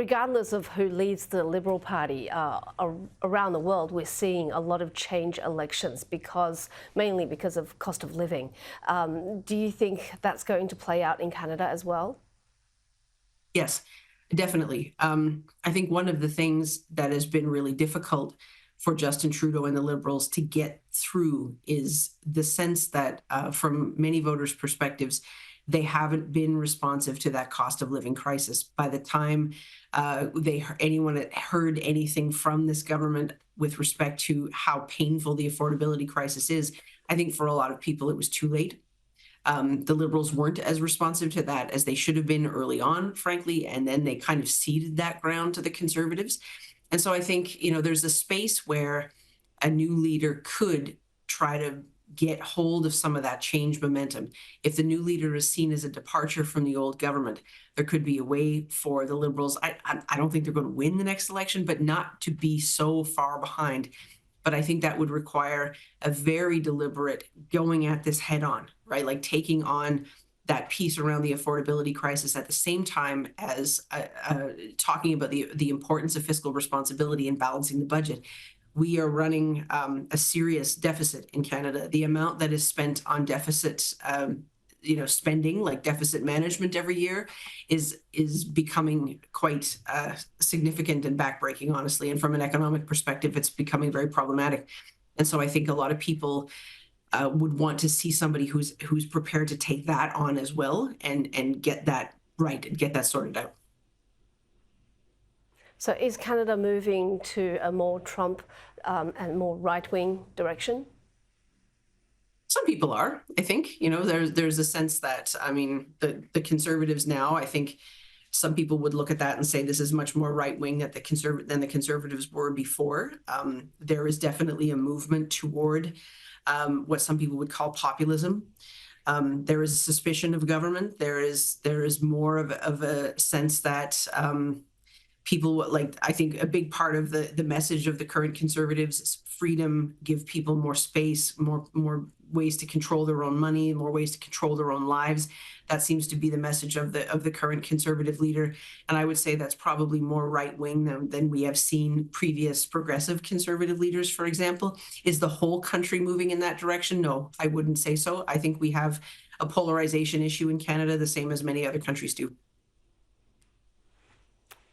Regardless of who leads the Liberal Party around the world, we're seeing a lot of change elections mainly because of cost of living. Do you think that's going to play out in Canada as well? Yes, definitely. I think one of the things that has been really difficult for Justin Trudeau and the Liberals to get through is the sense that, from many voters' perspectives, they haven't been responsive to that cost of living crisis. By the time anyone had heard anything from this government with respect to how painful the affordability crisis is, I think for a lot of people it was too late. The Liberals weren't as responsive to that as they should have been early on, frankly, and then they kind of ceded that ground to the Conservatives. And so I think, there's a space where a new leader could try to get hold of some of that change momentum. If the new leader is seen as a departure from the old government, there could be a way for the Liberals. I don't think they're going to win the next election, but not to be so far behind. But I think that would require a very deliberate going at this head on, right? Like taking on that piece around the affordability crisis at the same time as talking about the importance of fiscal responsibility and balancing the budget. We are running a serious deficit in Canada. The amount that is spent on deficit, spending, like deficit management every year, is becoming quite significant and backbreaking, honestly. And from an economic perspective, it's becoming very problematic. And so I think a lot of people would want to see somebody who's prepared to take that on as well and get that right and get that sorted out. So is Canada moving to a more Trump and more right-wing direction? Some people are, I think. There's a sense that, the Conservatives now, I think some people would look at that and say this is much more right-wing than the Conservatives were before. There is definitely a movement toward what some people would call populism. There is a suspicion of government. There is more of a sense that people, I think a big part of the message of the current Conservatives is freedom, give people more space, more ways to control their own money, more ways to control their own lives. That seems to be the message of the current Conservative leader. And I would say that's probably more right-wing than we have seen previous progressive Conservative leaders, for example. Is the whole country moving in that direction? No, I wouldn't say so. I think we have a polarization issue in Canada, the same as many other countries do.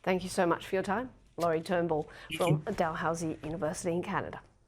Thank you so much for your time. Laurie Turnbull from Dalhousie University in Canada.